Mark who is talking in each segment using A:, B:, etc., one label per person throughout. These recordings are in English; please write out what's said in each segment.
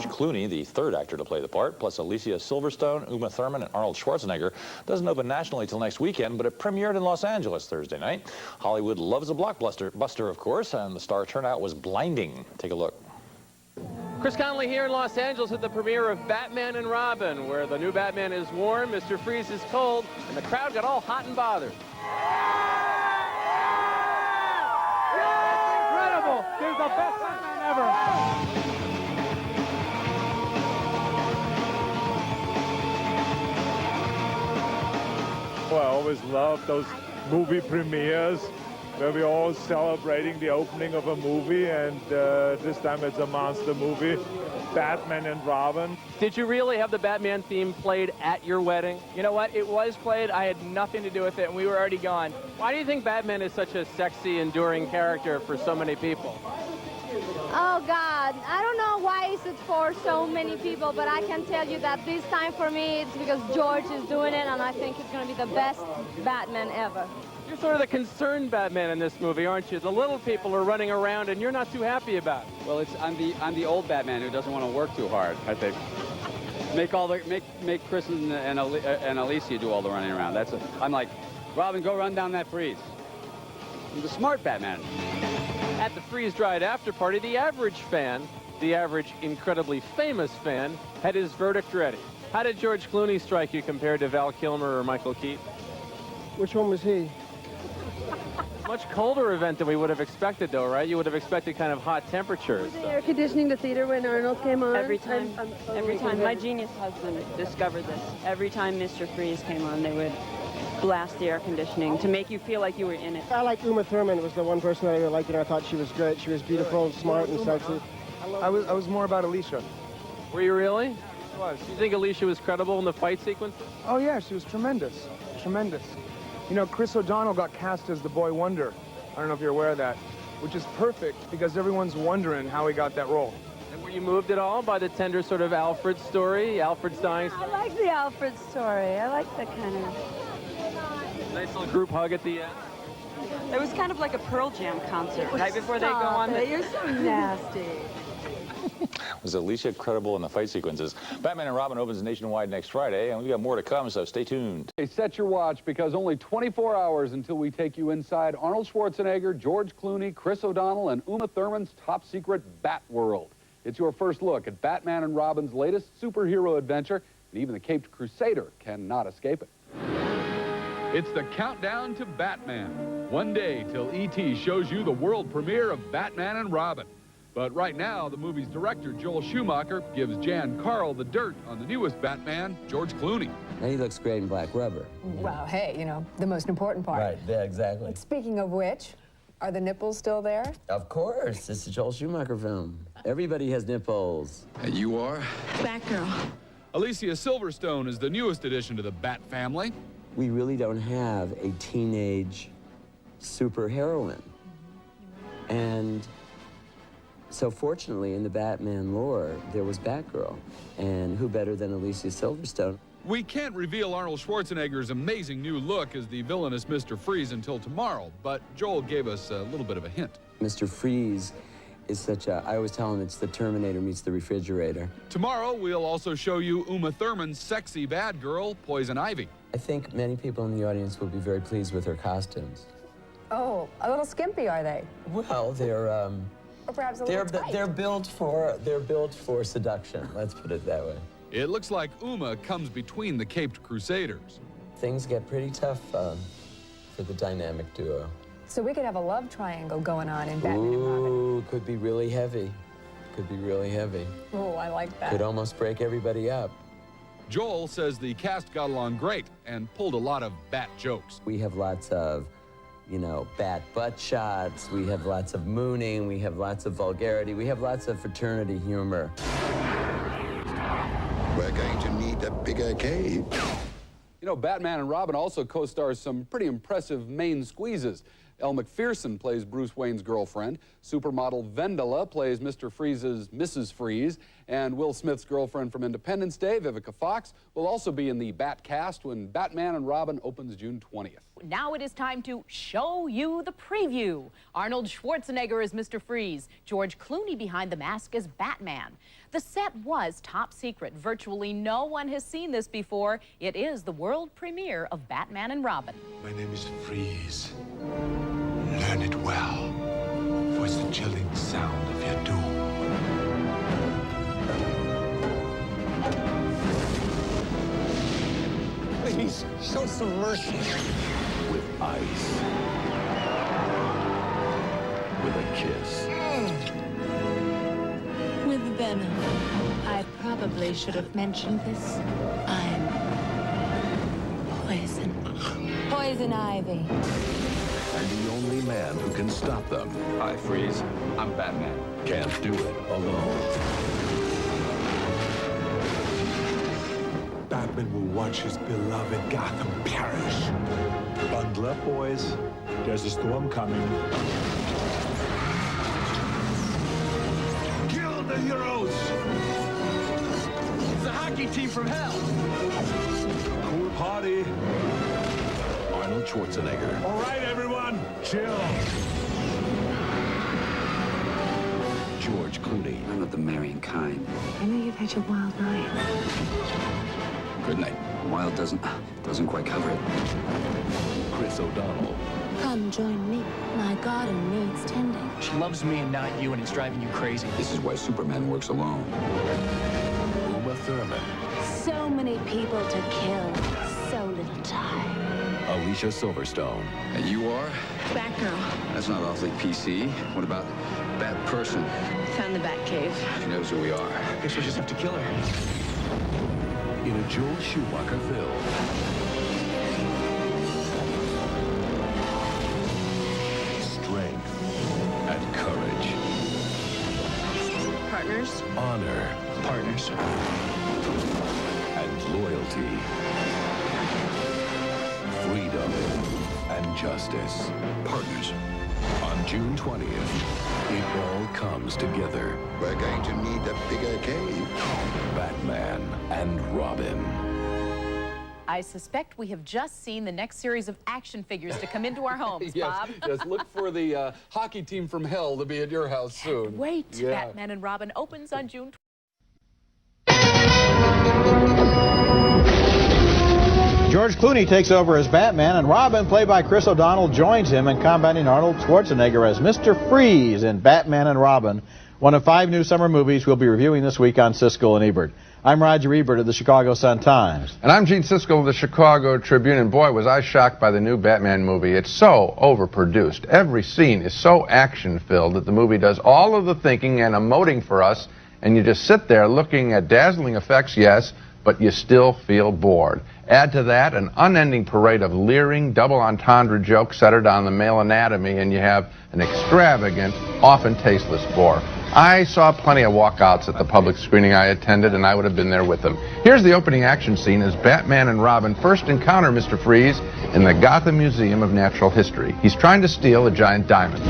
A: Clooney, the third actor to play the part, plus Alicia Silverstone, Uma Thurman, and Arnold Schwarzenegger, doesn't open nationally till next weekend, but it premiered in Los Angeles Thursday night. Hollywood loves a blockbuster, of course, and the star turnout was blinding. Take a look.
B: Chris Connolly here in Los Angeles at the premiere of Batman and Robin, where the new Batman is warm, Mr. Freeze is cold, and the crowd got all hot and bothered.
C: It's incredible! He's the best Batman ever! Well, I always loved those movie premieres where we're all celebrating the opening of a movie, and this time it's a monster movie, Batman and Robin.
B: Did you really have the Batman theme played at your wedding?
D: You know what? It was played. I had nothing to do with it, and we were already gone.
B: Why do you think Batman is such a sexy, enduring character for so many people?
E: Oh, God. I don't know why is it for so many people, but I can tell you that this time for me, it's because George is doing it, and I think it's going to be the best Batman ever.
B: You're sort of the concerned Batman in this movie, aren't you? The little people are running around, and you're not too happy about it.
F: Well, I'm the old Batman who doesn't want to work too hard, I think. Make Chris and Alicia do all the running around. I'm like, Robin, go run down that freeze. I'm the smart Batman.
B: At the freeze-dried after party, the average fan, the average incredibly famous fan, had his verdict ready. How did George Clooney strike you compared to Val Kilmer or Michael Keaton?
G: Which one was he?
B: Much colder event than we would have expected, though, right? You would have expected kind of hot temperatures.
G: Was the air conditioning the theater when Arnold came on?
H: Every time. Every time. My genius husband discovered this. Every time Mr. Freeze came on, they would blast the air conditioning to make you feel like you were in it.
G: I like Uma Thurman. Was the one person that I really liked, and I thought she was great. She was beautiful and smart and sexy.
I: I was more about Alicia.
B: Were you really?
I: I was.
B: Do you think Alicia was credible in the fight sequence?
I: Oh, yeah, she was tremendous. Tremendous. You know, Chris O'Donnell got cast as the Boy Wonder. I don't know if you're aware of that, which is perfect because everyone's wondering how he got that role.
B: And were you moved at all by the tender sort of Alfred story, Alfred's dying story?
H: I like the Alfred story. I like that kind of...
B: Nice little group hug at the end.
H: It was kind of like a Pearl Jam concert right before they go on.
G: You're so nasty.
A: Was Alicia credible in the fight sequences? Batman and Robin opens nationwide next Friday, and we've got more to come, so stay tuned.
J: Hey, set your watch, because only 24 hours until we take you inside Arnold Schwarzenegger, George Clooney, Chris O'Donnell, and Uma Thurman's top-secret Bat World. It's your first look at Batman and Robin's latest superhero adventure, and even the Caped Crusader cannot escape it. It's the countdown to Batman. One day till E.T. shows you the world premiere of Batman and Robin. But right now, the movie's director, Joel Schumacher, gives Jan Carl the dirt on the newest Batman, George Clooney.
K: And he looks great in black rubber.
L: Well, hey, you know, the most important part.
K: Right, yeah, exactly.
L: Speaking of which, are the nipples still there?
K: Of course, it's a Joel Schumacher film. Everybody has nipples.
J: And you are?
H: Batgirl.
J: Alicia Silverstone is the newest addition to the Bat family.
K: We really don't have a teenage superheroine. And so fortunately, in the Batman lore, there was Batgirl. And who better than Alicia Silverstone?
J: We can't reveal Arnold Schwarzenegger's amazing new look as the villainous Mr. Freeze until tomorrow, but Joel gave us a little bit of a hint.
K: Mr. Freeze is such a, I always tell him it's the Terminator meets the refrigerator.
J: Tomorrow, we'll also show you Uma Thurman's sexy bad girl, Poison Ivy.
K: I think many people in the audience will be very pleased with her costumes.
L: Oh, a little skimpy, are they?
K: Well, they're
L: Or perhaps a little tight.
K: they're built for seduction. Let's put it that way.
J: It looks like Uma comes between the Caped Crusaders.
K: Things get pretty tough for the dynamic duo.
L: So we could have a love triangle going on in Batman and Robin.
K: Ooh, could be really heavy. Could be really heavy.
L: Oh, I like that.
K: Could almost break everybody up.
J: Joel says the cast got along great and pulled a lot of bat jokes.
K: We have lots of, you know, bat butt shots. We have lots of mooning. We have lots of vulgarity. We have lots of fraternity humor.
M: We're going to need a bigger cave.
J: You know, Batman and Robin also co-stars some pretty impressive main squeezes. Elle Macpherson plays Bruce Wayne's girlfriend. Supermodel Vendela plays Mr. Freeze's Mrs. Freeze. And Will Smith's girlfriend from Independence Day, Vivica Fox, will also be in the Bat cast when Batman and Robin opens June 20th.
N: Now it is time to show you the preview. Arnold Schwarzenegger as Mr. Freeze, George Clooney behind the mask as Batman. The set was top secret. Virtually no one has seen this before. It is the world premiere of Batman and Robin.
O: My name is Freeze. Learn it well, for it's the chilling sound of your doom. Please, show some mercy.
P: With ice. With a kiss.
Q: With venom. I probably should have mentioned this. I'm poison. Poison ivy.
P: And the only man who can stop them.
F: Hi, Freeze. I'm Batman.
P: Can't do it alone.
O: Batman will watch his beloved Gotham perish. Bundle up, boys. There's a storm coming. Kill the heroes!
F: It's the hockey team from hell.
O: Cool party.
P: Arnold Schwarzenegger.
O: All right, everyone, chill.
P: George Clooney.
F: I'm not the marrying kind.
Q: I know you've had your wild night.
F: Good night. Wild doesn't quite cover it.
P: Chris O'Donnell.
Q: Come join me. My garden needs tending.
R: She loves me and not you, and it's driving you crazy.
F: This is why Superman works alone.
P: Uma Thurman.
Q: So many people to kill. So little time.
P: Alicia Silverstone.
F: And you are?
Q: Batgirl.
F: That's not awfully PC. What about Bat Person?
Q: Found the Batcave.
F: She knows who we are.
R: Guess we'll just have to kill her.
P: In a Joel Schumacher film. Strength and courage.
Q: Partners.
P: Honor.
R: Partners.
P: And loyalty. Freedom and justice.
F: Partners.
P: On June 20th, it all comes together.
M: We're going to need a bigger cave.
P: Batman and Robin.
N: I suspect we have just seen the next series of action figures to come into our homes,
J: Yes,
N: Bob.
J: yes, look for the hockey team from hell to be at your house soon.
N: Wait,
J: Yeah.
N: Batman and Robin opens on June 20th.
S: George Clooney takes over as Batman, and Robin, played by Chris O'Donnell, joins him in combating Arnold Schwarzenegger as Mr. Freeze in Batman and Robin, one of 5 new summer movies we'll be reviewing this week on Sikel and Ebert. I'm Roger Ebert of the Chicago Sun-Times.
T: And I'm Gene Siskel of the Chicago Tribune, and boy, was I shocked by the new Batman movie. It's so overproduced. Every scene is so action-filled that the movie does all of the thinking and emoting for us, and you just sit there looking at dazzling effects, yes, but you still feel bored. Add to that an unending parade of leering, double entendre jokes centered on the male anatomy, and you have an extravagant, often tasteless bore. I saw plenty of walkouts at the public screening I attended, and I would have been there with them. Here's the opening action scene as Batman and Robin first encounter Mr. Freeze in the Gotham Museum of Natural History. He's trying to steal a giant diamond.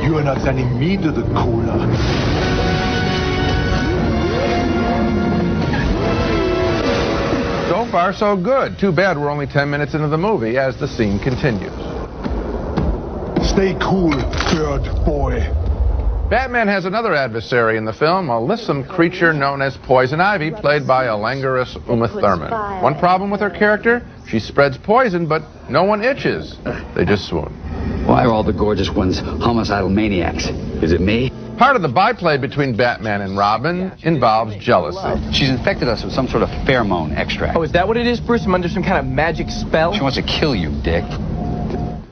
O: You are not sending me to the cooler.
T: So far, so good. Too bad we're only 10 minutes into the movie as the scene continues.
O: Stay cool, bird boy.
T: Batman has another adversary in the film, a lissome creature known as Poison Ivy, played by a languorous Uma Thurman. One problem with her character? She spreads poison, but no one itches. They just swoon.
F: Why are all the gorgeous ones homicidal maniacs? Is it me?
T: Part of the byplay between Batman and Robin involves jealousy.
F: She's infected us with some sort of pheromone extract.
R: Oh, is that what it is, Bruce? I'm under some kind of magic spell?
F: She wants to kill you, Dick.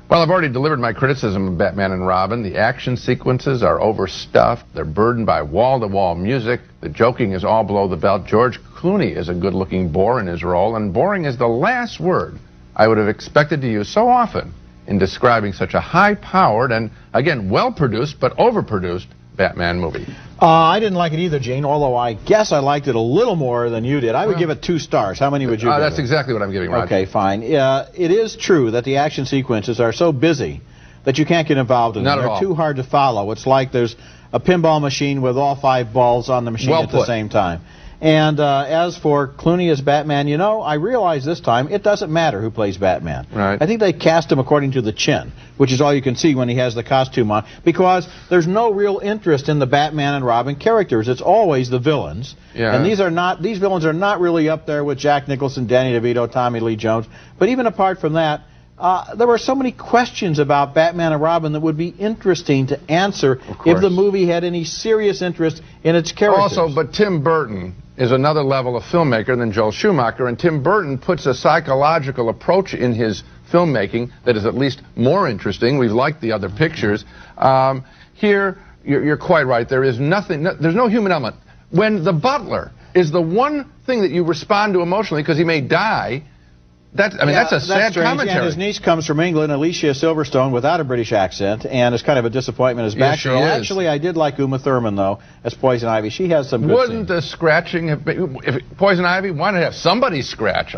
T: Well, I've already delivered my criticism of Batman and Robin. The action sequences are overstuffed. They're burdened by wall-to-wall music. The joking is all below the belt. George Clooney is a good-looking bore in his role, and boring is the last word I would have expected to use so often in describing such a high-powered and, again, well-produced but overproduced Batman movie?
S: I didn't like it either, Gene, although I guess I liked it a little more than you did. I would give it 2 stars. How many would you give
T: That's
S: it?
T: exactly what I'm giving, Roger.
S: Okay, fine. It is true that the action sequences are so busy that you can't get involved in them.
T: Not at all.
S: They're too hard to follow. It's like there's a pinball machine with all 5 balls on the machine
T: Well
S: at the
T: put.
S: same time. And as for Clooney as Batman, you know, I realize this time it doesn't matter who plays Batman.
T: Right.
S: I think they cast him according to the chin, which is all you can see when he has the costume on, because there's no real interest in the Batman and Robin characters. It's always the villains.
T: Yeah.
S: And these villains are not really up there with Jack Nicholson, Danny DeVito, Tommy Lee Jones. But even apart from that, there were so many questions about Batman and Robin that would be interesting to answer if the movie had any serious interest in its characters.
T: Also, but Tim Burton is another level of filmmaker than Joel Schumacher, and Tim Burton puts a psychological approach in his filmmaking that is at least more interesting. We've liked the other pictures. Here, you're quite right. There is nothing, there's no human element. When the butler is the one thing that you respond to emotionally because he may die, that's a sad
S: strange.
T: commentary.
S: And his niece comes from England, Alicia Silverstone, without a British accent, and it's kind of a disappointment as
T: Yeah,
S: back.
T: she is.
S: Actually, I did like Uma Thurman, though, as Poison Ivy. She has some good
T: Wouldn't the scratching have been, if Poison Ivy wanted to have somebody scratch? I mean,